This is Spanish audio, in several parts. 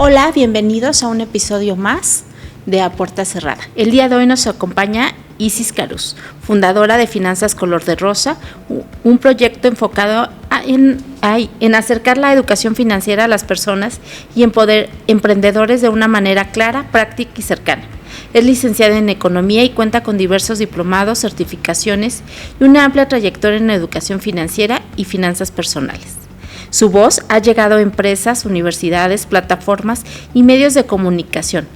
Hola, bienvenidos a un episodio más de A Puerta Cerrada. El día de hoy nos acompaña Isis Carús, fundadora de Finanzas Color de Rosa, un proyecto enfocado en acercar la educación financiera a las personas y emprendedores de una manera clara, práctica y cercana. Es licenciada en Economía y cuenta con diversos diplomados, certificaciones y una amplia trayectoria en educación financiera y finanzas personales. Su voz ha llegado a empresas, universidades, plataformas y medios de comunicación,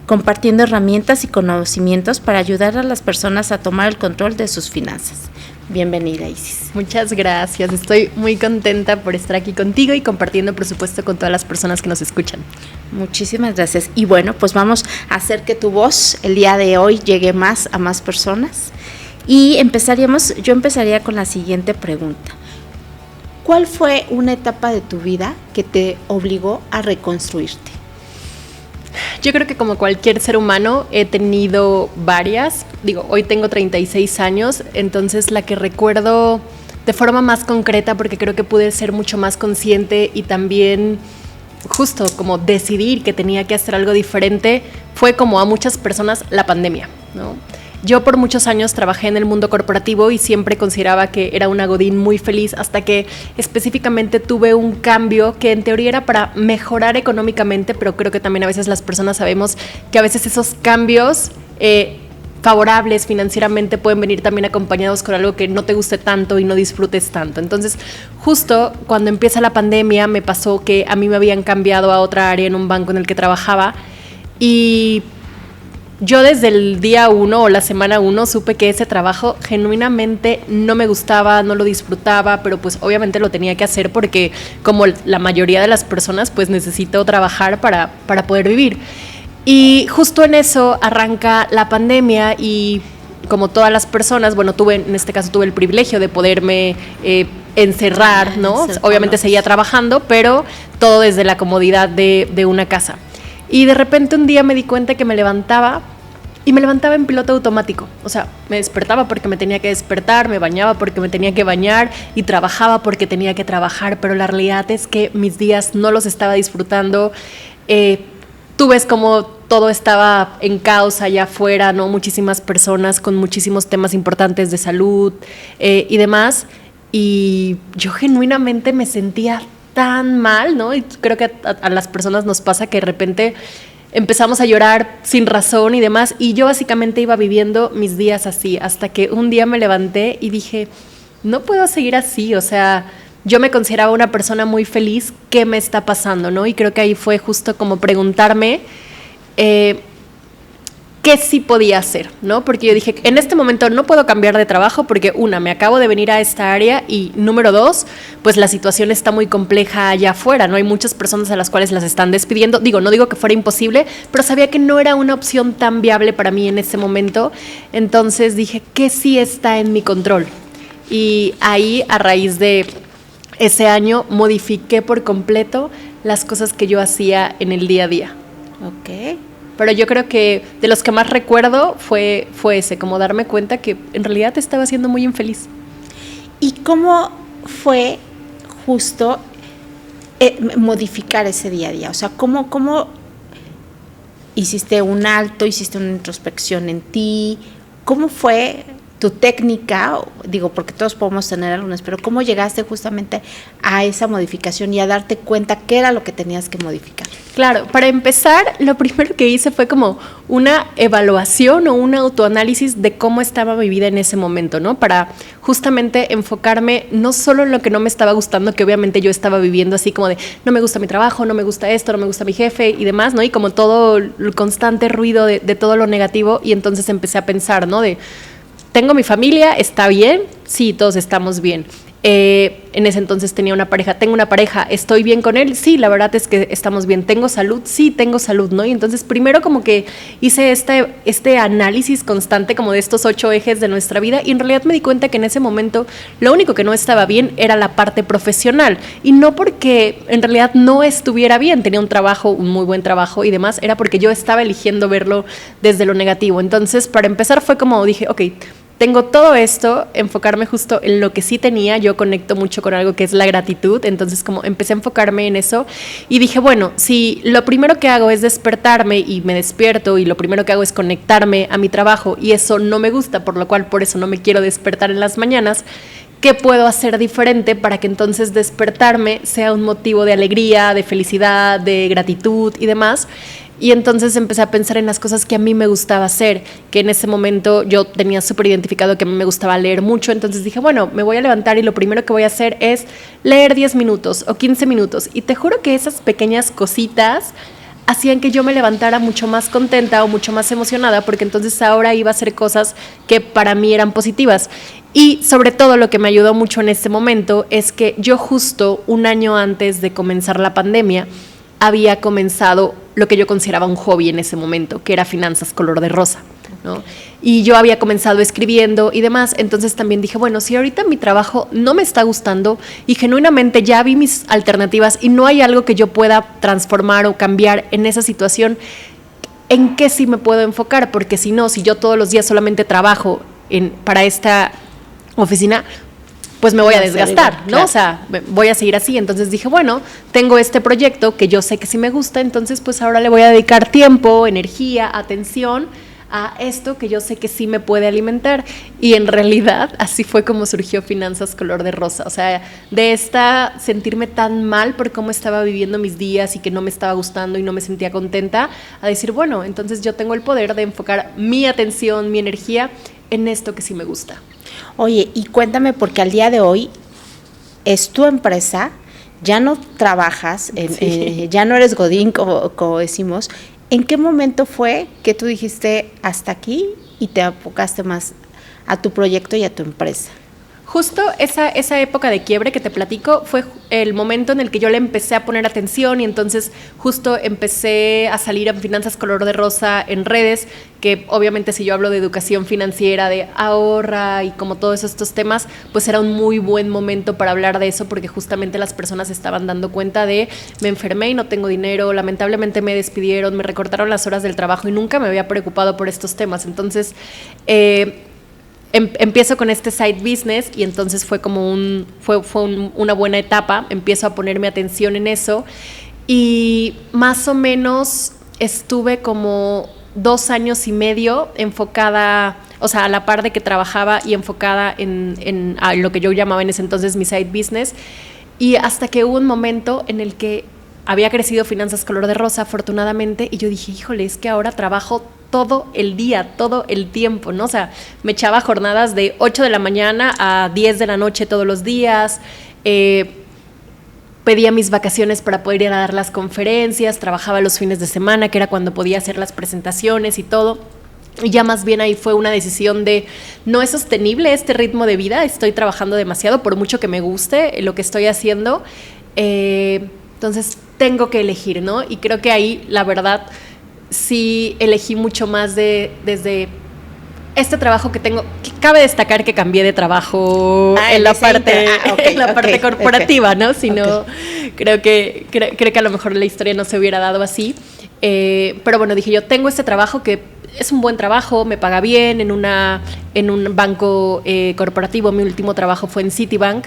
compartiendo herramientas y conocimientos para ayudar a las personas a tomar el control de sus finanzas. Bienvenida, Isis. Muchas gracias. Estoy muy contenta por estar aquí contigo y compartiendo, por supuesto, con todas las personas que nos escuchan. Muchísimas gracias. Y bueno, pues vamos a hacer que tu voz el día de hoy llegue a más personas. Y yo empezaría con la siguiente pregunta. ¿Cuál fue una etapa de tu vida que te obligó a reconstruirte? Yo creo que como cualquier ser humano he tenido varias. Hoy tengo 36 años, entonces la que recuerdo de forma más concreta, porque creo que pude ser mucho más consciente y también justo como decidir que tenía que hacer algo diferente, fue como a muchas personas la pandemia, ¿no? Yo por muchos años trabajé en el mundo corporativo y siempre consideraba que era una godín muy feliz hasta que específicamente tuve un cambio que en teoría era para mejorar económicamente, pero creo que también a veces las personas sabemos que a veces esos cambios favorables financieramente pueden venir también acompañados con algo que no te guste tanto y no disfrutes tanto. Entonces, justo cuando empieza la pandemia me pasó que a mí me habían cambiado a otra área en un banco en el que trabajaba y yo desde el día 1 o la semana 1 supe que ese trabajo genuinamente no me gustaba, no lo disfrutaba, pero pues obviamente lo tenía que hacer porque como la mayoría de las personas pues necesito trabajar para poder vivir. Y justo en eso arranca la pandemia y como todas las personas, en este caso tuve el privilegio de poderme encerrar, ¿no? Obviamente seguía trabajando, pero todo desde la comodidad de una casa. Y de repente un día me di cuenta que me levantaba en piloto automático. O sea, me despertaba porque me tenía que despertar, me bañaba porque me tenía que bañar y trabajaba porque tenía que trabajar, pero la realidad es que mis días no los estaba disfrutando. Tú ves como todo estaba en caos allá afuera, ¿no? Muchísimas personas con muchísimos temas importantes de salud y demás. Y yo genuinamente me sentía tan mal, ¿no? Y creo que a las personas nos pasa que de repente empezamos a llorar sin razón y demás, y yo básicamente iba viviendo mis días así, hasta que un día me levanté y dije, no puedo seguir así, o sea, yo me consideraba una persona muy feliz, ¿qué me está pasando, no? Y creo que ahí fue justo como preguntarme qué sí podía hacer, ¿no? Porque yo dije, en este momento no puedo cambiar de trabajo porque me acabo de venir a esta área y número 2, pues la situación está muy compleja allá afuera, ¿no? Hay muchas personas a las cuales las están despidiendo. No digo que fuera imposible, pero sabía que no era una opción tan viable para mí en ese momento. Entonces dije, ¿qué sí está en mi control? Y ahí, a raíz de ese año, modifiqué por completo las cosas que yo hacía en el día a día. Ok. Pero yo creo que de los que más recuerdo fue ese, como darme cuenta que en realidad estaba siendo muy infeliz. ¿Y cómo fue justo modificar ese día a día? O sea, ¿cómo hiciste un alto, hiciste una introspección en ti? ¿Cómo fue tu técnica? Porque todos podemos tener algunas, pero ¿cómo llegaste justamente a esa modificación y a darte cuenta qué era lo que tenías que modificar? Claro, para empezar, lo primero que hice fue como una evaluación o un autoanálisis de cómo estaba mi vida en ese momento, ¿no? Para justamente enfocarme no solo en lo que no me estaba gustando, que obviamente yo estaba viviendo así como de no me gusta mi trabajo, no me gusta esto, no me gusta mi jefe y demás, ¿no? Y como todo el constante ruido de todo lo negativo, y entonces empecé a pensar, ¿no? ¿Tengo mi familia? ¿Está bien? Sí, todos estamos bien. En ese entonces tengo una pareja, ¿estoy bien con él? Sí, la verdad es que estamos bien. ¿Tengo salud? Sí, tengo salud, ¿no? Y entonces primero como que hice este análisis constante como de estos 8 ejes de nuestra vida, y en realidad me di cuenta que en ese momento lo único que no estaba bien era la parte profesional, y no porque en realidad no estuviera bien, tenía un muy buen trabajo y demás, era porque yo estaba eligiendo verlo desde lo negativo. Entonces, para empezar fue como dije, ok, tengo todo esto, enfocarme justo en lo que sí tenía. Yo conecto mucho con algo que es la gratitud, entonces como empecé a enfocarme en eso y dije, bueno, si lo primero que hago es despertarme y me despierto y lo primero que hago es conectarme a mi trabajo y eso no me gusta, por lo cual por eso no me quiero despertar en las mañanas, ¿qué puedo hacer diferente para que entonces despertarme sea un motivo de alegría, de felicidad, de gratitud y demás? Y entonces empecé a pensar en las cosas que a mí me gustaba hacer, que en ese momento yo tenía súper identificado que a mí me gustaba leer mucho, entonces dije, bueno, me voy a levantar y lo primero que voy a hacer es leer 10 minutos o 15 minutos. Y te juro que esas pequeñas cositas hacían que yo me levantara mucho más contenta o mucho más emocionada, porque entonces ahora iba a hacer cosas que para mí eran positivas. Y sobre todo lo que me ayudó mucho en este momento es que yo justo un año antes de comenzar la pandemia había comenzado lo que yo consideraba un hobby en ese momento, que era finanzas color de rosa, ¿no? Y yo había comenzado escribiendo y demás, entonces también dije, bueno, si ahorita mi trabajo no me está gustando y genuinamente ya vi mis alternativas y no hay algo que yo pueda transformar o cambiar en esa situación, ¿en qué sí me puedo enfocar? Porque si no, si yo todos los días solamente trabajo para esta oficina, pues me voy a desgastar, ¿no? Claro. O sea, voy a seguir así. Entonces dije, bueno, tengo este proyecto que yo sé que sí me gusta, entonces pues ahora le voy a dedicar tiempo, energía, atención a esto que yo sé que sí me puede alimentar. Y en realidad así fue como surgió Finanzas Color de Rosa. O sea, de sentirme tan mal por cómo estaba viviendo mis días y que no me estaba gustando y no me sentía contenta, a decir, bueno, entonces yo tengo el poder de enfocar mi atención, mi energía en esto que sí me gusta. Oye, y cuéntame, porque al día de hoy es tu empresa, ya no trabajas, ya no eres godín, como decimos. ¿En qué momento fue que tú dijiste hasta aquí y te enfocaste más a tu proyecto y a tu empresa? Justo esa época de quiebre que te platico fue el momento en el que yo le empecé a poner atención y entonces justo empecé a salir en Finanzas Color de Rosa en redes, que obviamente si yo hablo de educación financiera, de ahorra y como todos estos temas, pues era un muy buen momento para hablar de eso porque justamente las personas estaban dando cuenta de me enfermé y no tengo dinero, lamentablemente me despidieron, me recortaron las horas del trabajo y nunca me había preocupado por estos temas. Entonces, empiezo con este side business y entonces fue como una buena etapa, empiezo a ponerme atención en eso y más o menos estuve como 2 años y medio enfocada, o sea, a la par de que trabajaba y enfocada en lo que yo llamaba en ese entonces mi side business, y hasta que hubo un momento en el que había crecido Finanzas Color de Rosa, afortunadamente, y yo dije, híjole, es que ahora trabajo todo el día, todo el tiempo, ¿no? O sea, me echaba jornadas de 8 de la mañana a 10 de la noche todos los días, pedía mis vacaciones para poder ir a dar las conferencias, trabajaba los fines de semana, que era cuando podía hacer las presentaciones y todo. Y ya más bien ahí fue una decisión de no es sostenible este ritmo de vida, estoy trabajando demasiado, por mucho que me guste lo que estoy haciendo, entonces tengo que elegir, ¿no? Y creo que ahí, la verdad, sí elegí mucho más desde este trabajo que tengo. Cabe destacar que cambié de trabajo en la parte corporativa, ¿no? Si no, creo que a lo mejor la historia no se hubiera dado así. Pero bueno, dije yo, tengo este trabajo que es un buen trabajo, me paga bien en un banco corporativo. Mi último trabajo fue en Citibank.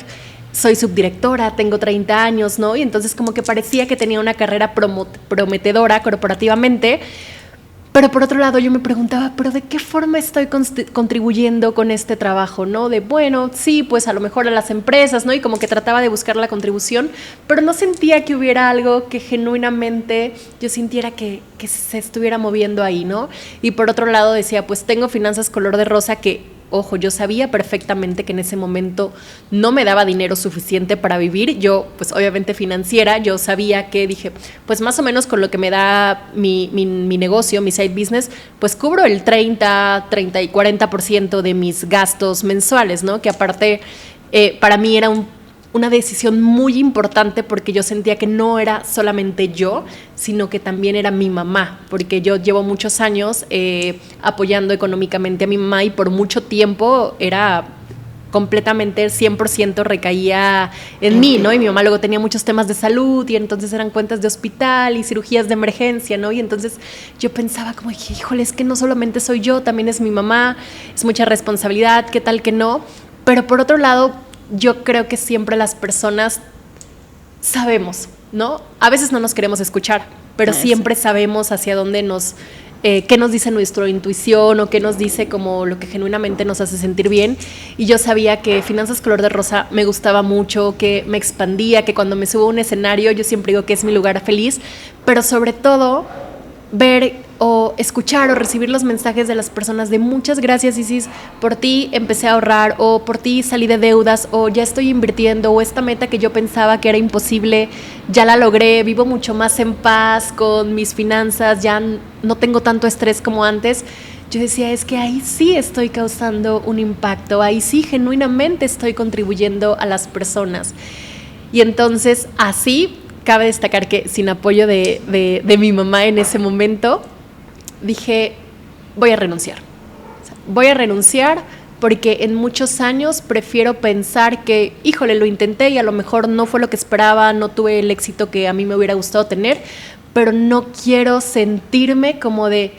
Soy subdirectora, tengo 30 años, ¿no? Y entonces como que parecía que tenía una carrera prometedora corporativamente, pero por otro lado yo me preguntaba, ¿pero de qué forma estoy contribuyendo con este trabajo, no? De, bueno, sí, pues a lo mejor a las empresas, ¿no? Y como que trataba de buscar la contribución, pero no sentía que hubiera algo que genuinamente yo sintiera que se estuviera moviendo ahí, ¿no? Y por otro lado decía, pues tengo Finanzas Color de Rosa que, ojo, yo sabía perfectamente que en ese momento no me daba dinero suficiente para vivir. Yo, pues obviamente financiera, yo sabía que dije, pues más o menos con lo que me da mi negocio, mi side business, pues cubro el 30 y 40% de mis gastos mensuales, ¿no? Que aparte para mí era una decisión muy importante porque yo sentía que no era solamente yo, sino que también era mi mamá, porque yo llevo muchos años apoyando económicamente a mi mamá y por mucho tiempo era completamente 100% recaía en mí, ¿no? Y mi mamá luego tenía muchos temas de salud y entonces eran cuentas de hospital y cirugías de emergencia, ¿no? Y entonces yo pensaba como, híjole, es que no solamente soy yo, también es mi mamá, es mucha responsabilidad, ¿qué tal que no? Pero por otro lado, yo creo que siempre las personas sabemos, ¿no? A veces no nos queremos escuchar, pero siempre sabemos hacia dónde qué nos dice nuestra intuición o qué nos dice como lo que genuinamente nos hace sentir bien. Y yo sabía que Finanzas Color de Rosa me gustaba mucho, que me expandía, que cuando me subo a un escenario yo siempre digo que es mi lugar feliz, pero sobre todo ver o escuchar o recibir los mensajes de las personas de muchas gracias, Isis, por ti empecé a ahorrar, o por ti salí de deudas, o ya estoy invirtiendo, o esta meta que yo pensaba que era imposible, ya la logré, vivo mucho más en paz con mis finanzas, ya no tengo tanto estrés como antes. Yo decía, es que ahí sí estoy causando un impacto, ahí sí genuinamente estoy contribuyendo a las personas. Y entonces así, cabe destacar que sin apoyo de mi mamá en ese momento, dije, voy a renunciar. O sea, voy a renunciar porque en muchos años prefiero pensar que, híjole, lo intenté y a lo mejor no fue lo que esperaba, no tuve el éxito que a mí me hubiera gustado tener, pero no quiero sentirme como de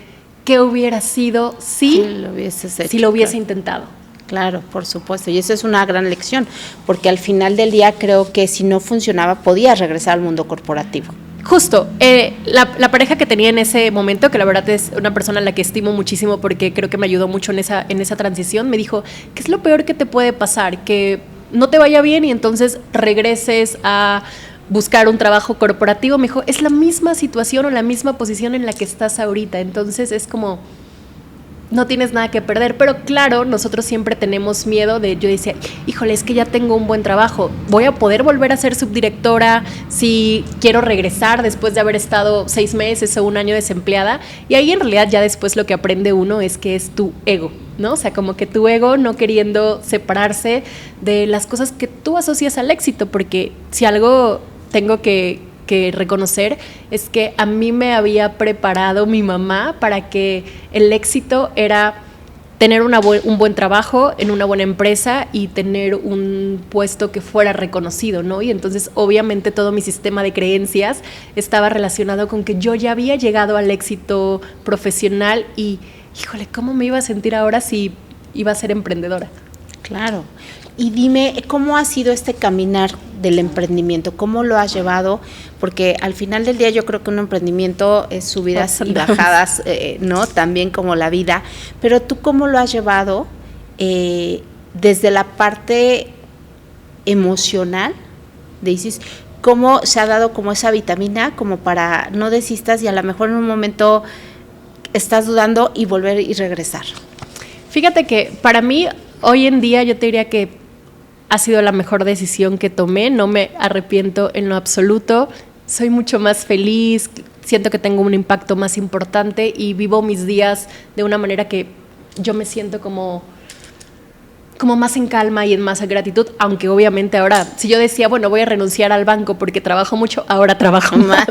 qué hubiera sido si lo hubiese intentado. Claro, por supuesto, y esa es una gran lección, porque al final del día creo que si no funcionaba podías regresar al mundo corporativo. Justo, la pareja que tenía en ese momento, que la verdad es una persona a la que estimo muchísimo porque creo que me ayudó mucho en esa transición, me dijo, ¿qué es lo peor que te puede pasar? Que no te vaya bien y entonces regreses a buscar un trabajo corporativo. Me dijo, es la misma situación o la misma posición en la que estás ahorita, entonces es como, no tienes nada que perder. Pero claro, nosotros siempre tenemos miedo yo decía, híjole, es que ya tengo un buen trabajo, voy a poder volver a ser subdirectora si quiero regresar después de haber estado 6 meses o un año desempleada. Y ahí en realidad ya después lo que aprende uno es que es tu ego, ¿no? O sea, como que tu ego no queriendo separarse de las cosas que tú asocias al éxito, porque si algo tengo que reconocer es que a mí me había preparado mi mamá para que el éxito era tener un buen trabajo en una buena empresa y tener un puesto que fuera reconocido, ¿no? Y entonces obviamente todo mi sistema de creencias estaba relacionado con que yo ya había llegado al éxito profesional y, híjole, ¿cómo me iba a sentir ahora si iba a ser emprendedora? Claro. Y dime, ¿cómo ha sido este caminar del emprendimiento? ¿Cómo lo has llevado? Porque al final del día yo creo que un emprendimiento es subidas y bajadas, ¿no? También como la vida. Pero ¿tú cómo lo has llevado desde la parte emocional de Isis? ¿Cómo se ha dado como esa vitamina como para no desistas y a lo mejor en un momento estás dudando y volver y regresar? Fíjate que para mí hoy en día yo te diría que ha sido la mejor decisión que tomé, no me arrepiento en lo absoluto, soy mucho más feliz, siento que tengo un impacto más importante y vivo mis días de una manera que yo me siento como más en calma y en más gratitud, aunque obviamente ahora, si yo decía, bueno, voy a renunciar al banco porque trabajo mucho, ahora trabajo más,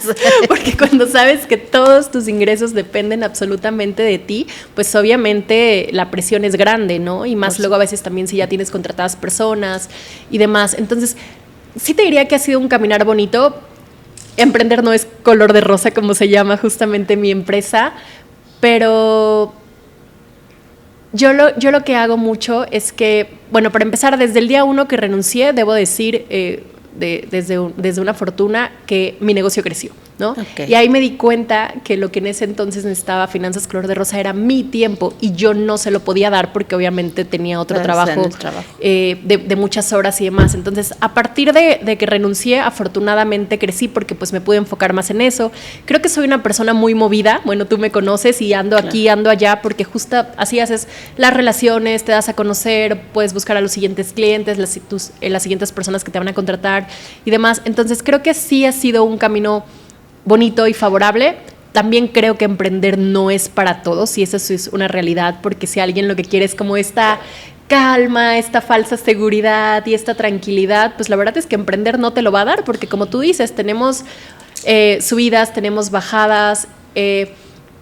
porque cuando sabes que todos tus ingresos dependen absolutamente de ti, pues obviamente la presión es grande, ¿no? Y más luego a veces también si ya tienes contratadas personas y demás. Entonces, sí te diría que ha sido un caminar bonito. Emprender no es color de rosa, como se llama justamente mi empresa, pero yo lo que hago mucho es que, bueno, para empezar, desde el día 1 que renuncié, debo decir, desde una fortuna, que mi negocio creció, ¿no? Okay. Y ahí me di cuenta que lo que en ese entonces necesitaba Finanzas Color de Rosa era mi tiempo y yo no se lo podía dar porque obviamente tenía otro trabajo de muchas horas y demás. Entonces, a partir de que renuncié, afortunadamente crecí porque pues me pude enfocar más en eso. Creo que soy una persona muy movida, bueno, tú me conoces y ando aquí, ando allá, porque justo así haces las relaciones, te das a conocer, puedes buscar a los siguientes clientes, las siguientes personas que te van a contratar y demás. Entonces, creo que sí ha sido un camino bonito y favorable. También creo que emprender no es para todos y eso es una realidad, porque si alguien lo que quiere es como esta calma, esta falsa seguridad y esta tranquilidad, pues la verdad es que emprender no te lo va a dar, porque como tú dices, tenemos subidas, tenemos bajadas,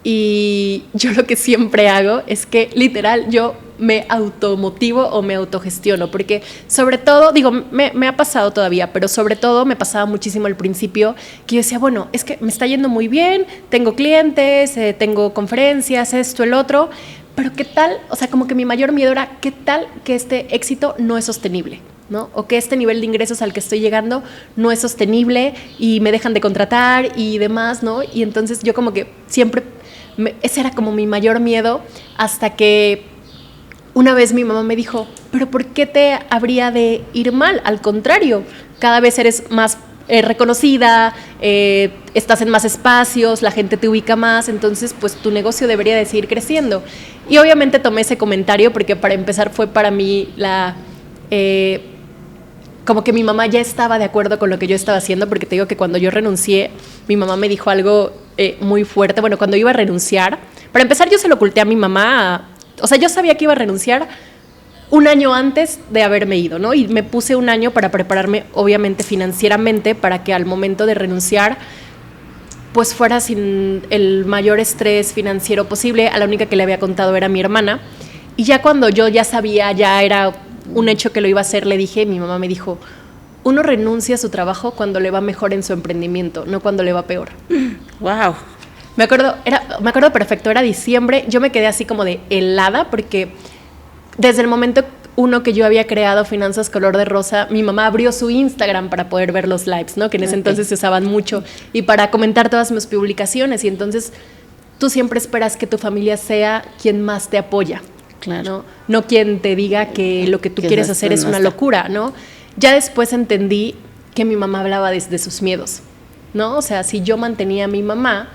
y yo lo que siempre hago es que literal yo me automotivo o me autogestiono, porque sobre todo, digo, me ha pasado todavía, pero sobre todo me pasaba muchísimo al principio que yo decía, bueno, es que me está yendo muy bien, tengo clientes, tengo conferencias, esto, el otro, pero ¿qué tal? O sea, como que mi mayor miedo era, ¿qué tal que este éxito no es sostenible? ¿No? O que este nivel de ingresos al que estoy llegando no es sostenible y me dejan de contratar y demás, ¿no? Y entonces yo como que siempre, ese era como mi mayor miedo, hasta que una vez mi mamá me dijo, pero ¿por qué te habría de ir mal? Al contrario, cada vez eres más reconocida, estás en más espacios, la gente te ubica más, entonces pues tu negocio debería de seguir creciendo. Y obviamente tomé ese comentario porque para empezar fue para mí como que mi mamá ya estaba de acuerdo con lo que yo estaba haciendo, porque te digo que cuando yo renuncié, mi mamá me dijo algo muy fuerte. Bueno, cuando iba a renunciar, para empezar yo se lo oculté a mi mamá, o sea, yo sabía que iba a renunciar un año antes de haberme ido, ¿no? Y me puse un año para prepararme, obviamente financieramente, para que al momento de renunciar, pues fuera sin el mayor estrés financiero posible. A la única que le había contado era mi hermana. Y ya cuando yo ya sabía, ya era un hecho que lo iba a hacer, le dije, mi mamá me dijo, uno renuncia a su trabajo cuando le va mejor en su emprendimiento, no cuando le va peor. Wow. Me acuerdo perfecto, era diciembre, yo me quedé así como de helada, porque desde el momento uno que yo había creado Finanzas Color de Rosa, mi mamá abrió su Instagram para poder ver los lives, ¿no? Que en ese entonces se usaban mucho, y para comentar todas mis publicaciones, y entonces tú siempre esperas que tu familia sea quien más te apoya. Claro. No quien te diga que lo que tú quieres hacer es una locura, ¿no? Ya después entendí que mi mamá hablaba desde sus miedos, ¿no? O sea, si yo mantenía a mi mamá,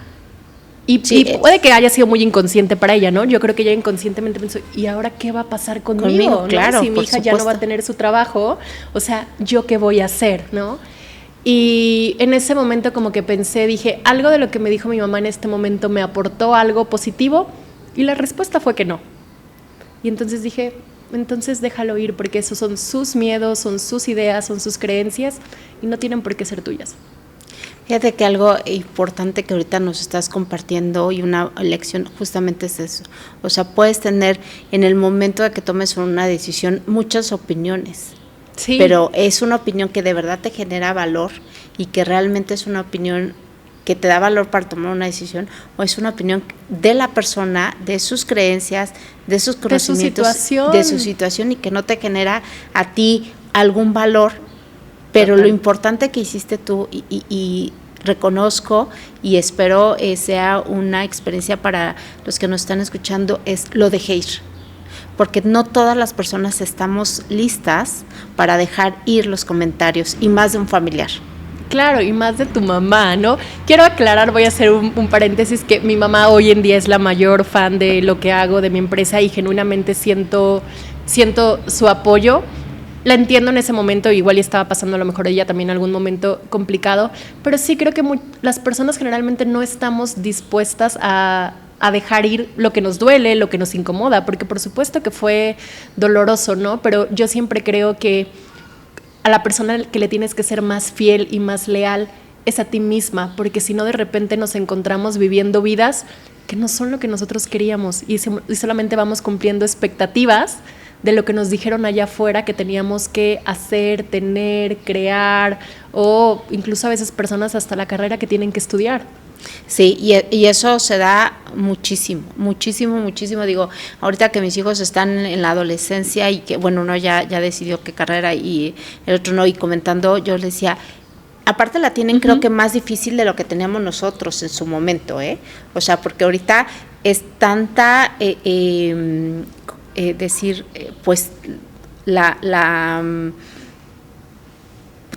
y puede que haya sido muy inconsciente para ella, ¿no? Yo creo que ella inconscientemente pensó, ¿y ahora qué va a pasar conmigo? Claro, si mi hija ya no va a tener su trabajo, o sea, ¿yo qué voy a hacer, no? Y en ese momento como que pensé, dije, algo de lo que me dijo mi mamá en este momento me aportó algo positivo, y la respuesta fue que no. Y entonces dije, entonces déjalo ir, porque esos son sus miedos, son sus ideas, son sus creencias, y no tienen por qué ser tuyas. Fíjate que algo importante que ahorita nos estás compartiendo y una lección justamente es eso. O sea, puedes tener en el momento de que tomes una decisión muchas opiniones, sí, pero es una opinión que de verdad te genera valor y que realmente es una opinión que te da valor para tomar una decisión, o es una opinión de la persona, de sus creencias, de sus conocimientos, de su situación, y que no te genera a ti algún valor, pero lo importante que hiciste tú, y reconozco y espero sea una experiencia para los que nos están escuchando, es lo dejé ir. Porque no todas las personas estamos listas para dejar ir los comentarios, y más de un familiar. Claro, y más de tu mamá, ¿no? Quiero aclarar, voy a hacer un paréntesis, que mi mamá hoy en día es la mayor fan de lo que hago, de mi empresa, y genuinamente siento su apoyo. La entiendo en ese momento, igual y estaba pasando a lo mejor ella también algún momento complicado, pero sí creo que las personas generalmente no estamos dispuestas a dejar ir lo que nos duele, lo que nos incomoda, porque por supuesto que fue doloroso, ¿no? Pero yo siempre creo que a la persona que le tienes que ser más fiel y más leal es a ti misma, porque si no, de repente nos encontramos viviendo vidas que no son lo que nosotros queríamos, y solamente vamos cumpliendo expectativas de lo que nos dijeron allá afuera que teníamos que hacer, tener, crear, o incluso a veces personas hasta la carrera que tienen que estudiar. Sí, y eso se da muchísimo. Digo, ahorita que mis hijos están en la adolescencia y que, bueno, uno ya decidió qué carrera y el otro no, y comentando, yo les decía, aparte la tienen creo que más difícil de lo que teníamos nosotros en su momento, o sea, porque ahorita es tanta, pues,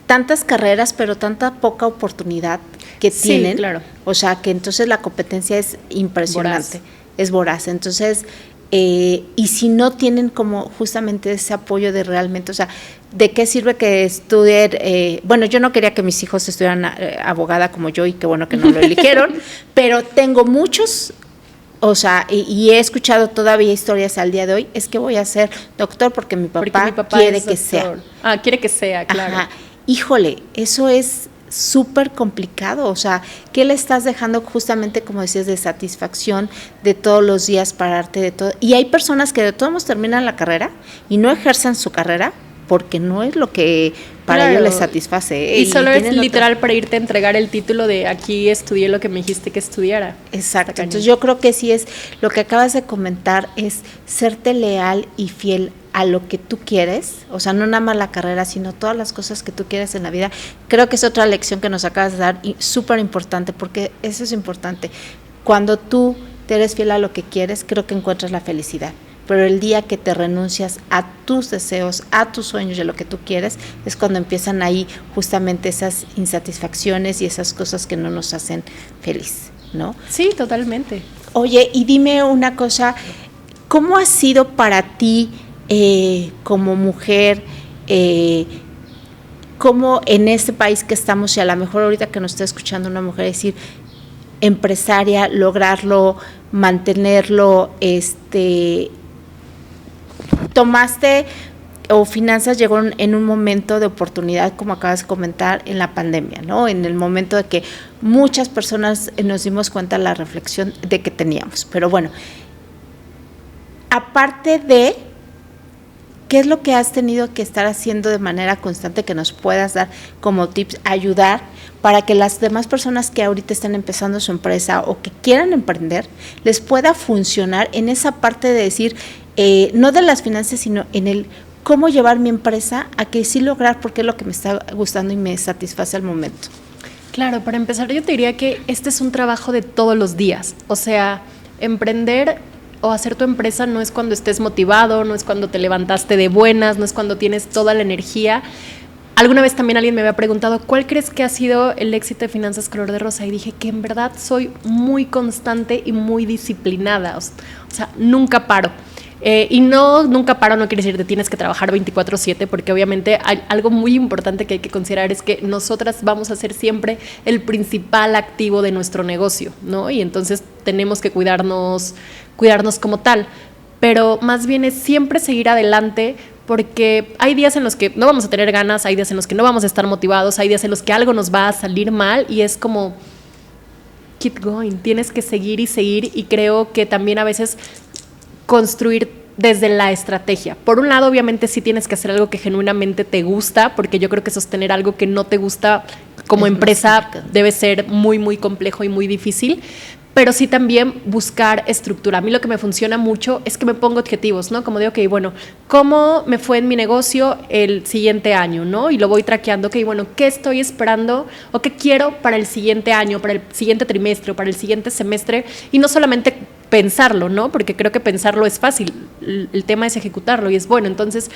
tantas carreras, pero tanta poca oportunidad que tienen, claro. O sea, que entonces la competencia es impresionante, es voraz. Entonces, y si no tienen como justamente ese apoyo de realmente, o sea, ¿de qué sirve que estudien? Bueno, yo no quería que mis hijos estudiaran abogada como yo, y qué bueno que no lo eligieron, pero tengo muchos, o sea, y he escuchado todavía historias al día de hoy, es que voy a ser doctor porque mi papá quiere que sea. Quiere que sea, claro. Ajá. Híjole, eso es súper complicado, o sea, ¿qué le estás dejando justamente, como decías, de satisfacción de todos los días, pararte de todo? Y hay personas que de todos modos terminan la carrera y no ejercen su carrera porque no es lo que para ellos les satisface. Y solo es literal para irte a entregar el título de aquí estudié lo que me dijiste que estudiara. Exacto, entonces yo creo que sí es, lo que acabas de comentar es serte leal y fiel a lo que tú quieres, o sea, no nada más la carrera, sino todas las cosas que tú quieres en la vida. Creo que es otra lección que nos acabas de dar y súper importante, porque eso es importante. Cuando tú te eres fiel a lo que quieres, creo que encuentras la felicidad. Pero el día que te renuncias a tus deseos, a tus sueños y a lo que tú quieres, es cuando empiezan ahí justamente esas insatisfacciones y esas cosas que no nos hacen feliz, ¿no? Sí, totalmente. Oye, y dime una cosa, ¿cómo ha sido para ti como mujer, cómo en este país que estamos, y a lo mejor ahorita que nos está escuchando una mujer decir, empresaria, lograrlo, mantenerlo, tomaste o finanzas llegó en un momento de oportunidad, como acabas de comentar, en la pandemia, ¿no? En el momento de que muchas personas nos dimos cuenta de la reflexión de que teníamos. Pero bueno, aparte de, ¿qué es lo que has tenido que estar haciendo de manera constante que nos puedas dar como tips, ayudar para que las demás personas que ahorita están empezando su empresa o que quieran emprender, les pueda funcionar en esa parte de decir, no de las finanzas, sino en el cómo llevar mi empresa a que sí lograr, porque es lo que me está gustando y me satisface al momento? Claro, para empezar yo te diría que este es un trabajo de todos los días. O sea, emprender o hacer tu empresa no es cuando estés motivado, no es cuando te levantaste de buenas, no es cuando tienes toda la energía. Alguna vez también alguien me había preguntado, ¿cuál crees que ha sido el éxito de Finanzas Color de Rosa? Y dije que en verdad soy muy constante y muy disciplinada. O sea, nunca paro. Y nunca paro no quiere decir que tienes que trabajar 24/7, porque obviamente hay algo muy importante que hay que considerar, es que nosotras vamos a ser siempre el principal activo de nuestro negocio, ¿no? Y entonces tenemos que cuidarnos como tal, pero más bien es siempre seguir adelante, porque hay días en los que no vamos a tener ganas, hay días en los que no vamos a estar motivados, hay días en los que algo nos va a salir mal y es como keep going, tienes que seguir y creo que también a veces construir desde la estrategia. Por un lado, obviamente sí tienes que hacer algo que genuinamente te gusta, porque yo creo que sostener algo que no te gusta como empresa debe ser muy, muy complejo y muy difícil, pero sí también buscar estructura. A mí lo que me funciona mucho es que me pongo objetivos, ¿no? Como de, ok, bueno, ¿cómo me fue en mi negocio el siguiente año, ¿no? Y lo voy traqueando, ok, bueno, ¿qué estoy esperando o qué quiero para el siguiente año, para el siguiente trimestre o para el siguiente semestre? Y no solamente pensarlo, ¿no? Porque creo que pensarlo es fácil, el tema es ejecutarlo y es bueno. Entonces,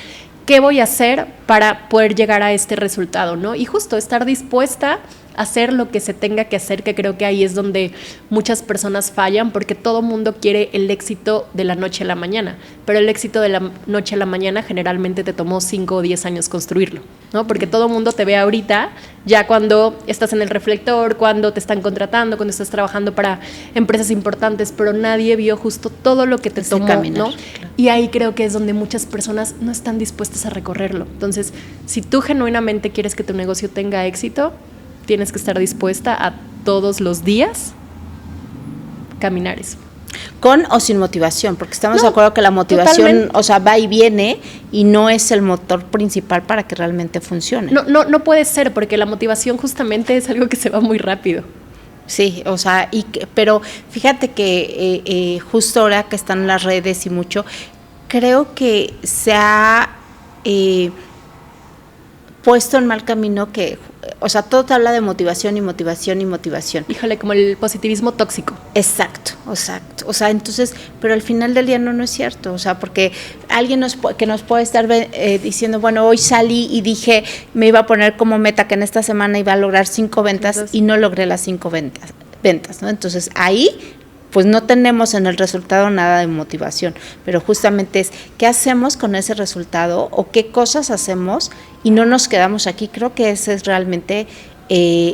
¿qué voy a hacer para poder llegar a este resultado, ¿no? Y justo estar dispuesta a hacer lo que se tenga que hacer, que creo que ahí es donde muchas personas fallan, porque todo mundo quiere el éxito de la noche a la mañana, pero el éxito de la noche a la mañana generalmente te tomó 5 o 10 años construirlo, ¿no? Porque todo mundo te ve ahorita, ya cuando estás en el reflector, cuando te están contratando, cuando estás trabajando para empresas importantes, pero nadie vio justo todo lo que te tomó, caminar, ¿no? Claro. Y ahí creo que es donde muchas personas no están dispuestas a recorrerlo. Entonces, si tú genuinamente quieres que tu negocio tenga éxito, tienes que estar dispuesta a todos los días caminar eso. Con o sin motivación, porque estamos de acuerdo que la motivación, totalmente, o sea, va y viene y no es el motor principal para que realmente funcione. No puede ser, porque la motivación justamente es algo que se va muy rápido. Sí, o sea, pero fíjate que justo ahora que están en las redes y mucho, creo que se ha puesto en mal camino que, o sea, todo te habla de motivación y motivación y motivación. Híjole, como el positivismo tóxico. Exacto. O sea, entonces, pero al final del día no es cierto, o sea, porque alguien que nos puede estar diciendo, bueno, hoy salí y dije, me iba a poner como meta que en esta semana iba a lograr 5 ventas, entonces, y no logré las 5 ventas, ¿no? Entonces, ahí pues no tenemos en el resultado nada de motivación, pero justamente es qué hacemos con ese resultado o qué cosas hacemos y no nos quedamos aquí. Creo que ese es realmente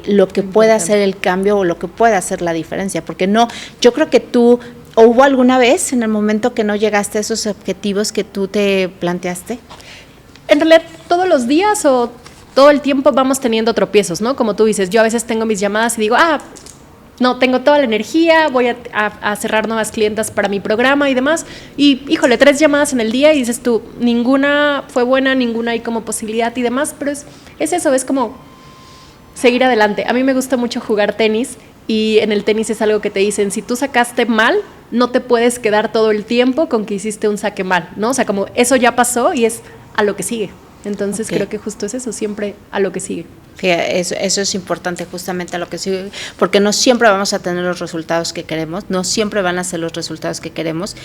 lo que puede hacer el cambio o lo que puede hacer la diferencia, porque no, yo creo que tú, ¿o hubo alguna vez en el momento que no llegaste a esos objetivos que tú te planteaste? En realidad, todos los días o todo el tiempo vamos teniendo tropiezos, ¿no? Como tú dices, yo a veces tengo mis llamadas y digo, no, tengo toda la energía, voy a cerrar nuevas clientas para mi programa y demás. Y, híjole, 3 llamadas en el día y dices tú, ninguna fue buena, ninguna hay como posibilidad y demás, pero es eso, es como seguir adelante. A mí me gusta mucho jugar tenis y en el tenis es algo que te dicen, si tú sacaste mal, no te puedes quedar todo el tiempo con que hiciste un saque mal, ¿no? O sea, como eso ya pasó y es a lo que sigue. Entonces creo que justo es eso, siempre a lo que sigue. Fíjate, eso es importante, justamente a lo que sigue, porque no siempre vamos a tener los resultados que queremos, no siempre van a ser los resultados que queremos,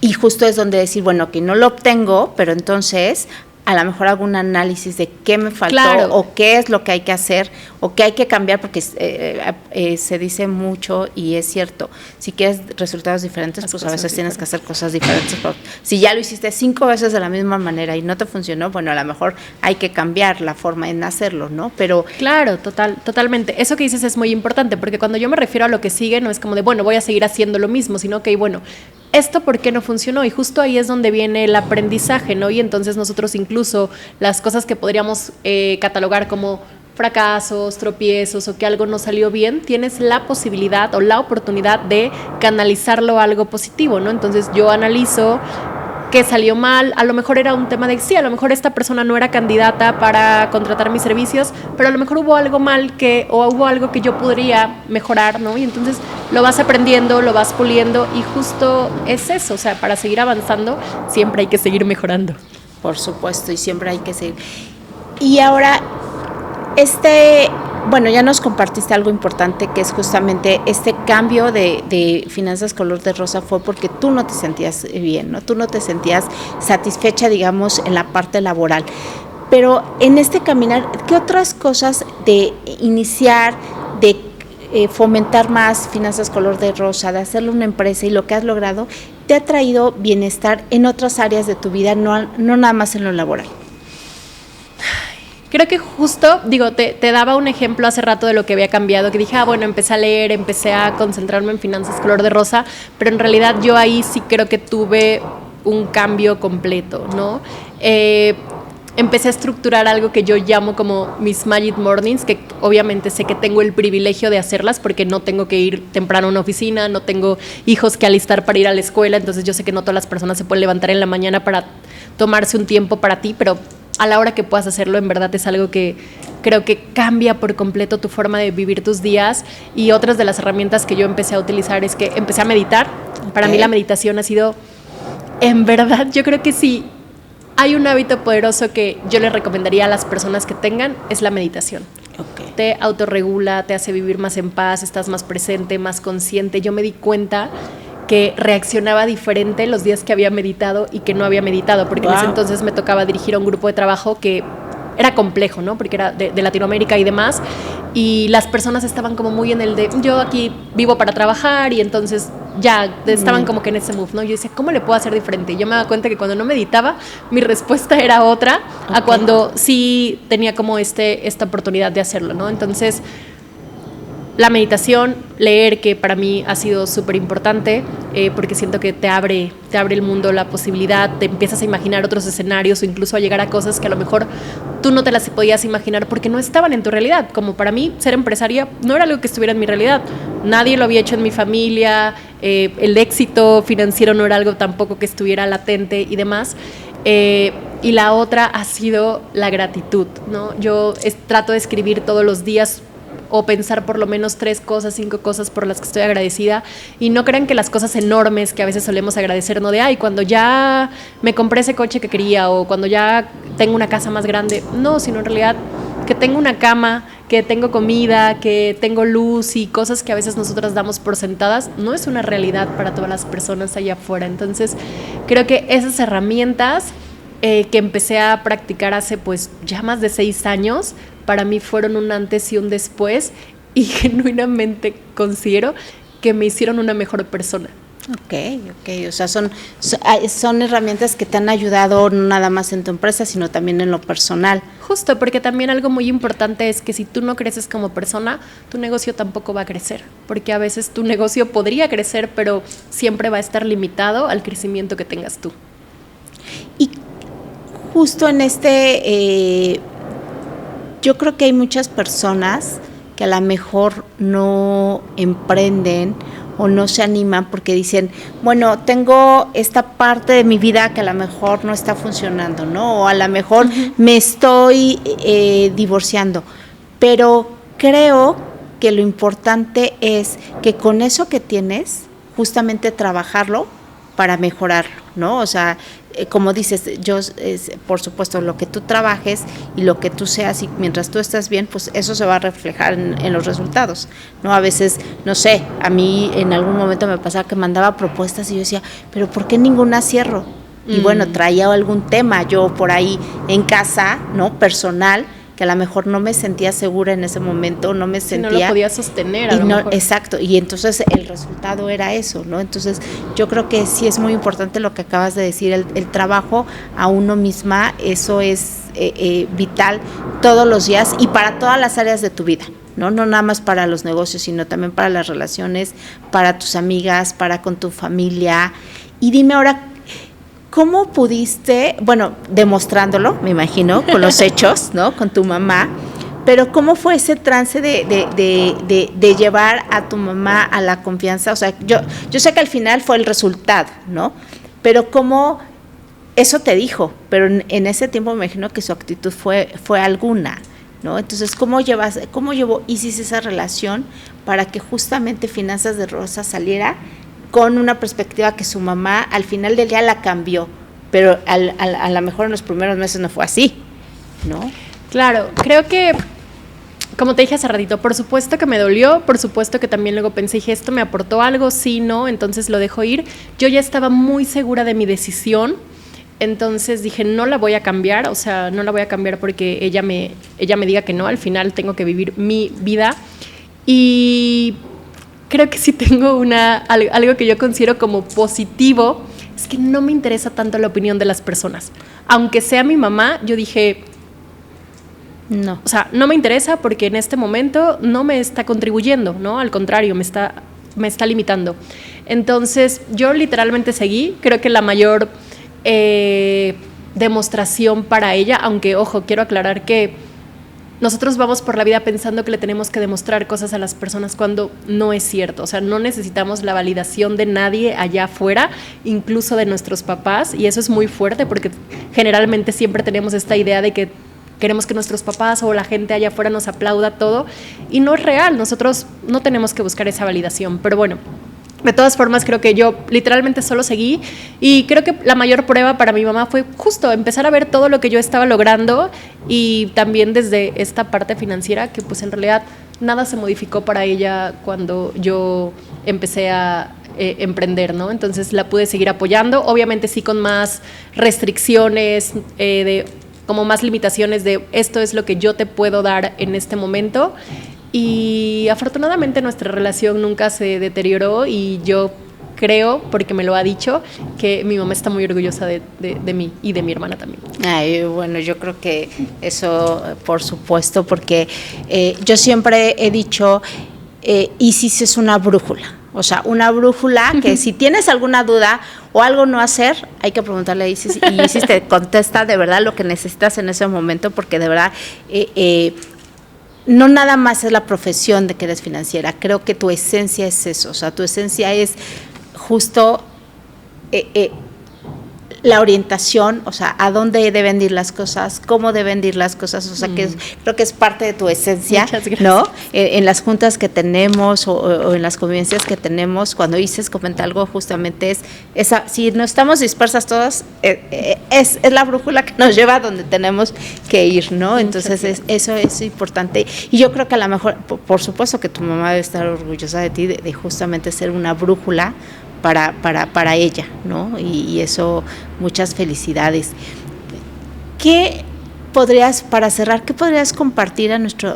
y justo es donde decir, bueno, que no lo obtengo, pero entonces a lo mejor hago un análisis de qué me faltó, claro, o qué es lo que hay que hacer o qué hay que cambiar, porque se dice mucho y es cierto, si quieres resultados diferentes, pues a veces tienes que hacer cosas diferentes. Si ya lo hiciste 5 veces de la misma manera y no te funcionó, bueno, a lo mejor hay que cambiar la forma en hacerlo, ¿no? Pero claro, totalmente. Eso que dices es muy importante, porque cuando yo me refiero a lo que sigue, no es como de, bueno, voy a seguir haciendo lo mismo, sino que, bueno, ¿esto por qué no funcionó? Y justo ahí es donde viene el aprendizaje, ¿no? Y entonces nosotros incluso las cosas que podríamos catalogar como fracasos, tropiezos o que algo no salió bien, tienes la posibilidad o la oportunidad de canalizarlo a algo positivo, ¿no? Entonces yo analizo qué salió mal, a lo mejor era un tema de, sí, a lo mejor esta persona no era candidata para contratar mis servicios, pero a lo mejor hubo algo mal o hubo algo que yo podría mejorar, ¿no? Y entonces lo vas aprendiendo, lo vas puliendo y justo es eso, o sea, para seguir avanzando siempre hay que seguir mejorando. Por supuesto, y siempre hay que seguir. Y ahora, bueno, ya nos compartiste algo importante, que es justamente este cambio de finanzas color de rosa fue porque tú no te sentías bien, ¿no? Tú no te sentías satisfecha, digamos, en la parte laboral. Pero en este caminar, ¿qué otras cosas de iniciar, de fomentar más finanzas color de rosa, de hacerlo una empresa y lo que has logrado, te ha traído bienestar en otras áreas de tu vida, no nada más en lo laboral? Creo que justo, te daba un ejemplo hace rato de lo que había cambiado, que dije, bueno, empecé a leer, empecé a concentrarme en finanzas color de rosa, pero en realidad yo ahí sí creo que tuve un cambio completo, ¿no? Empecé a estructurar algo que yo llamo como mis Magic Mornings, que obviamente sé que tengo el privilegio de hacerlas porque no tengo que ir temprano a una oficina, no tengo hijos que alistar para ir a la escuela, entonces yo sé que no todas las personas se pueden levantar en la mañana para tomarse un tiempo para ti, pero a la hora que puedas hacerlo, en verdad es algo que creo que cambia por completo tu forma de vivir tus días. Y otras de las herramientas que yo empecé a utilizar es que empecé a meditar. Okay. Para mí la meditación ha sido, en verdad, yo creo que sí, hay un hábito poderoso que yo le recomendaría a las personas que tengan, es la meditación. Okay. Te autorregula, te hace vivir más en paz, estás más presente, más consciente. Yo me di cuenta que reaccionaba diferente los días que había meditado y que no había meditado, porque en ese entonces me tocaba dirigir a un grupo de trabajo que era complejo, ¿no? Porque era de Latinoamérica y demás, y las personas estaban como muy en el de, yo aquí vivo para trabajar, y entonces ya estaban como que en ese move, ¿no? Yo decía, ¿cómo le puedo hacer diferente? Y yo me daba cuenta que cuando no meditaba, mi respuesta era otra, a cuando sí tenía como esta oportunidad de hacerlo, ¿no? Entonces, la meditación, leer, que para mí ha sido súper importante, porque siento que te abre el mundo, la posibilidad, te empiezas a imaginar otros escenarios o incluso a llegar a cosas que a lo mejor tú no te las podías imaginar porque no estaban en tu realidad. Como para mí, ser empresaria no era algo que estuviera en mi realidad. Nadie lo había hecho en mi familia, el éxito financiero no era algo tampoco que estuviera latente y demás. Y la otra ha sido la gratitud, ¿no? Yo trato de escribir todos los días o pensar por lo menos 3 cosas, 5 cosas por las que estoy agradecida, y no crean que las cosas enormes que a veces solemos agradecer, no de, cuando ya me compré ese coche que quería o cuando ya tengo una casa más grande, no, sino en realidad que tengo una cama, que tengo comida, que tengo luz y cosas que a veces nosotras damos por sentadas, no es una realidad para todas las personas allá afuera. Entonces creo que esas herramientas que empecé a practicar hace pues ya más de 6 años, para mí fueron un antes y un después, y genuinamente considero que me hicieron una mejor persona. Ok, o sea, son herramientas que te han ayudado no nada más en tu empresa, sino también en lo personal. Justo, porque también algo muy importante es que si tú no creces como persona, tu negocio tampoco va a crecer, porque a veces tu negocio podría crecer, pero siempre va a estar limitado al crecimiento que tengas tú. Y justo en yo creo que hay muchas personas que a lo mejor no emprenden o no se animan porque dicen, bueno, tengo esta parte de mi vida que a lo mejor no está funcionando, ¿no? O a lo mejor me estoy divorciando. Pero creo que lo importante es que con eso que tienes, justamente trabajarlo para mejorarlo, ¿no? O sea, como dices, por supuesto, lo que tú trabajes y lo que tú seas, y mientras tú estás bien, pues eso se va a reflejar en los resultados, ¿no? A veces, no sé, a mí en algún momento me pasaba que mandaba propuestas y yo decía, pero ¿por qué ninguna cierro? Y bueno, traía algún tema yo por ahí en casa, ¿no? Personal, que a lo mejor no me sentía segura en ese momento, no me sentía... No lo podía sostener, a lo mejor. Exacto, y entonces el resultado era eso, ¿no? Entonces yo creo que sí es muy importante lo que acabas de decir, el trabajo a uno misma, eso es vital todos los días y para todas las áreas de tu vida, ¿no? No nada más para los negocios, sino también para las relaciones, para tus amigas, para con tu familia. Y dime ahora, ¿cómo pudiste, bueno, demostrándolo, me imagino, con los hechos, ¿no? Con tu mamá, pero ¿cómo fue ese trance de llevar a tu mamá a la confianza? O sea, yo sé que al final fue el resultado, ¿no? Pero ¿cómo eso te dijo? Pero en ese tiempo me imagino que su actitud fue alguna, ¿no? Entonces, ¿cómo llevó Isis esa relación para que justamente Finanzas de Rosa saliera con una perspectiva que su mamá al final del día la cambió, pero a lo mejor en los primeros meses no fue así, ¿no? Claro, creo que, como te dije hace ratito, por supuesto que me dolió, por supuesto que también luego pensé, dije, ¿esto me aportó algo? Sí, no, entonces lo dejo ir. Yo ya estaba muy segura de mi decisión, entonces dije, no la voy a cambiar, o sea, no la voy a cambiar porque ella me diga que no, al final tengo que vivir mi vida. Y creo que sí tengo algo que yo considero como positivo, es que no me interesa tanto la opinión de las personas. Aunque sea mi mamá, yo dije, no, o sea, no me interesa porque en este momento no me está contribuyendo, ¿no? Al contrario, me está limitando. Entonces, yo literalmente seguí, creo que la mayor demostración para ella, aunque, ojo, quiero aclarar que nosotros vamos por la vida pensando que le tenemos que demostrar cosas a las personas cuando no es cierto. O sea, no necesitamos la validación de nadie allá afuera, incluso de nuestros papás, y eso es muy fuerte porque generalmente siempre tenemos esta idea de que queremos que nuestros papás o la gente allá afuera nos aplauda todo, y no es real. Nosotros no tenemos que buscar esa validación, pero bueno, de todas formas creo que yo literalmente solo seguí, y creo que la mayor prueba para mi mamá fue justo empezar a ver todo lo que yo estaba logrando, y también desde esta parte financiera que pues en realidad nada se modificó para ella cuando yo empecé a emprender, ¿no? Entonces la pude seguir apoyando, obviamente sí con más restricciones, como más limitaciones de esto es lo que yo te puedo dar en este momento. Y afortunadamente nuestra relación nunca se deterioró, y yo creo, porque me lo ha dicho, que mi mamá está muy orgullosa de mí y de mi hermana también. Ay, bueno, yo creo que eso, por supuesto, porque yo siempre he dicho, Isis es una brújula. O sea, una brújula que si tienes alguna duda o algo no hacer, hay que preguntarle a Isis, y Isis te contesta de verdad lo que necesitas en ese momento, porque de verdad... no nada más es la profesión de que eres financiera, creo que tu esencia es eso, o sea, tu esencia es justo la orientación, o sea, a dónde deben ir las cosas, cómo deben ir las cosas, o sea, que creo que es parte de tu esencia, ¿no? En las juntas que tenemos o en las convivencias que tenemos, cuando Isis comenta algo, justamente es esa, si no estamos dispersas todas, es la brújula que nos lleva a donde tenemos que ir, ¿no? Entonces, eso es importante. Y yo creo que a lo mejor, por supuesto que tu mamá debe estar orgullosa de ti, de justamente ser una brújula para ella, ¿no? Y eso, muchas felicidades. ¿Qué podrías, para cerrar, qué podrías compartir a nuestro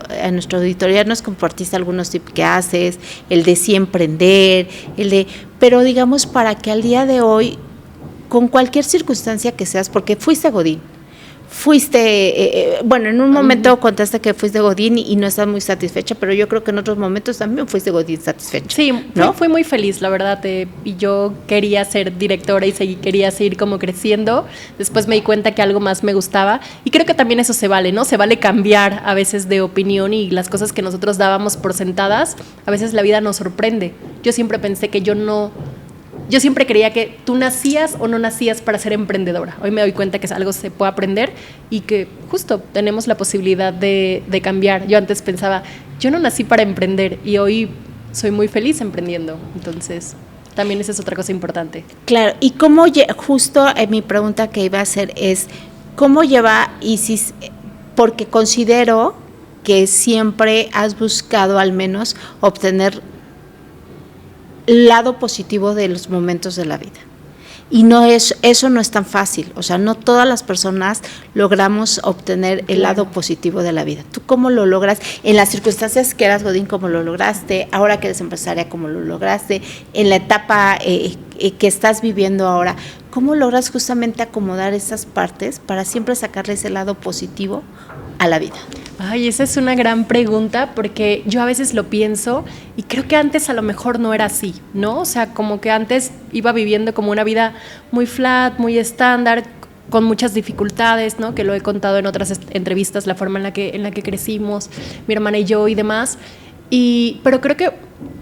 auditorio? Ya nos compartiste algunos tips que haces, el de sí emprender, pero digamos para que al día de hoy, con cualquier circunstancia que seas, porque fuiste godín, fuiste, bueno, en un momento contaste que fuiste Godín y no estás muy satisfecha, pero yo creo que en otros momentos también fuiste Godín satisfecha. Sí, ¿no? fui muy feliz, la verdad, y yo quería ser directora y quería seguir como creciendo. Después me di cuenta que algo más me gustaba y creo que también eso se vale, ¿no? Se vale cambiar a veces de opinión y las cosas que nosotros dábamos por sentadas, a veces la vida nos sorprende. Yo siempre pensé que yo siempre creía que tú nacías o no nacías para ser emprendedora. Hoy me doy cuenta que algo se puede aprender y que justo tenemos la posibilidad de cambiar. Yo antes pensaba, yo no nací para emprender y hoy soy muy feliz emprendiendo. Entonces, también esa es otra cosa importante. Claro, y cómo, justo mi pregunta que iba a hacer es, ¿cómo lleva Isis? Porque considero que siempre has buscado al menos obtener lado positivo de los momentos de la vida. Y eso no es tan fácil, o sea, no todas las personas logramos obtener el lado positivo de la vida. ¿Tú cómo lo logras? En las circunstancias que eras Godín, ¿cómo lo lograste? Ahora que eres empresaria, ¿cómo lo lograste? En la etapa que estás viviendo ahora, ¿cómo logras justamente acomodar esas partes para siempre sacarle ese lado positivo a la vida? Ay, esa es una gran pregunta porque yo a veces lo pienso y creo que antes a lo mejor no era así, ¿no? O sea, como que antes iba viviendo como una vida muy flat, muy estándar, con muchas dificultades, ¿no? Que lo he contado en otras entrevistas, la forma en la que crecimos, mi hermana y yo y demás. Pero creo que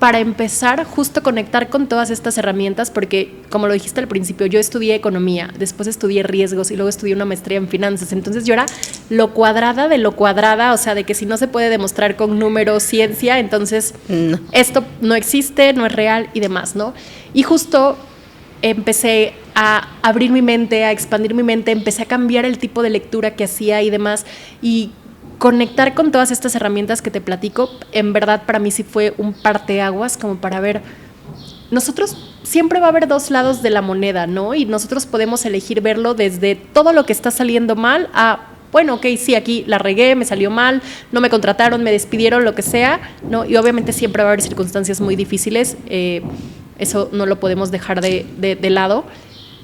para empezar, justo conectar con todas estas herramientas, porque como lo dijiste al principio, yo estudié economía, después estudié riesgos y luego estudié una maestría en finanzas, entonces yo era lo cuadrada de lo cuadrada, o sea, de que si no se puede demostrar con números, ciencia, entonces esto no existe, no es real y demás, ¿no? Y justo empecé a abrir mi mente, a expandir mi mente, empecé a cambiar el tipo de lectura que hacía y demás, y conectar con todas estas herramientas que te platico, en verdad para mí sí fue un parteaguas como para ver, nosotros siempre va a haber dos lados de la moneda, ¿no? Y nosotros podemos elegir verlo desde todo lo que está saliendo mal a, bueno, ok, sí, aquí la regué, me salió mal, no me contrataron, me despidieron, lo que sea, ¿no? Y obviamente siempre va a haber circunstancias muy difíciles, eso no lo podemos dejar de lado,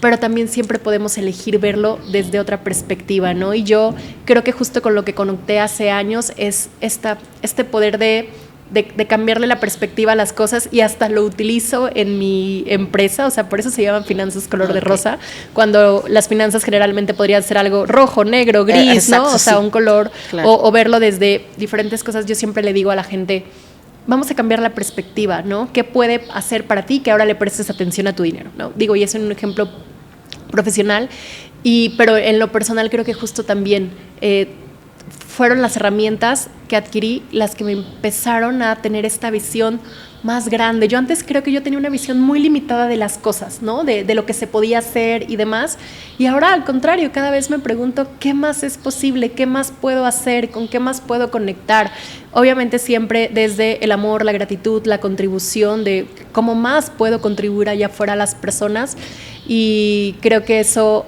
pero también siempre podemos elegir verlo desde otra perspectiva, ¿no? Y yo creo que justo con lo que conecté hace años es este poder de cambiarle la perspectiva a las cosas y hasta lo utilizo en mi empresa, o sea, por eso se llaman finanzas color de rosa, cuando las finanzas generalmente podrían ser algo rojo, negro, gris, exacto, ¿no? O sea, un color, claro. o verlo desde diferentes cosas. Yo siempre le digo a la gente, vamos a cambiar la perspectiva, ¿no? ¿Qué puede hacer para ti que ahora le prestes atención a tu dinero, ¿no? Digo, y eso es un ejemplo profesional, pero en lo personal creo que justo también fueron las herramientas que adquirí las que me empezaron a tener esta visión más grande. Yo antes creo que yo tenía una visión muy limitada de las cosas, ¿no? De lo que se podía hacer y demás, y ahora al contrario, cada vez me pregunto qué más es posible, qué más puedo hacer, con qué más puedo conectar. Obviamente siempre desde el amor, la gratitud, la contribución, de cómo más puedo contribuir allá afuera a las personas, y creo que eso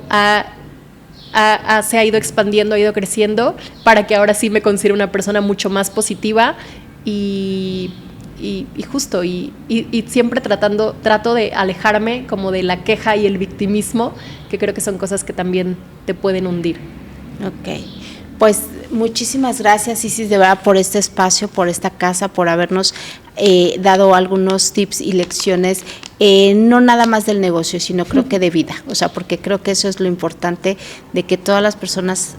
se ha ido expandiendo, ha ido creciendo para que ahora sí me considere una persona mucho más positiva y justo, y siempre trato de alejarme como de la queja y el victimismo, que creo que son cosas que también te pueden hundir. Ok, pues muchísimas gracias, Isis, de verdad, por este espacio, por esta casa, por habernos dado algunos tips y lecciones, no nada más del negocio, sino creo que de vida, o sea, porque creo que eso es lo importante, de que todas las personas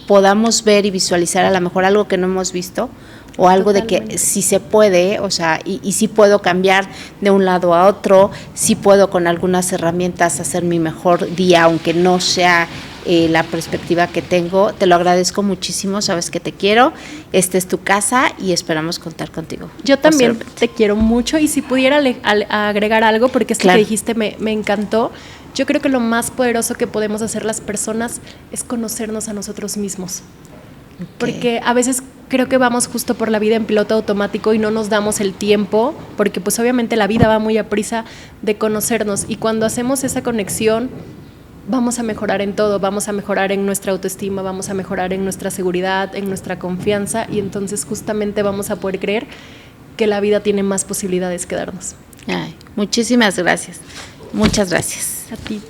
podamos ver y visualizar a lo mejor algo que no hemos visto, o algo totalmente. De que sí se puede, o sea, y sí puedo cambiar de un lado a otro, sí puedo con algunas herramientas hacer mi mejor día, aunque no sea la perspectiva que tengo. Te lo agradezco muchísimo, sabes que te quiero, esta es tu casa y esperamos contar contigo. Yo también te quiero mucho, y si pudiera agregar algo, porque esto claro. que dijiste me encantó. Yo creo que lo más poderoso que podemos hacer las personas es conocernos a nosotros mismos. Okay. Porque a veces creo que vamos justo por la vida en piloto automático y no nos damos el tiempo, porque pues obviamente la vida va muy a prisa, de conocernos, y cuando hacemos esa conexión vamos a mejorar en todo, vamos a mejorar en nuestra autoestima, vamos a mejorar en nuestra seguridad, en nuestra confianza, y entonces justamente vamos a poder creer que la vida tiene más posibilidades que darnos. Ay, muchísimas gracias. Muchas gracias. A ti.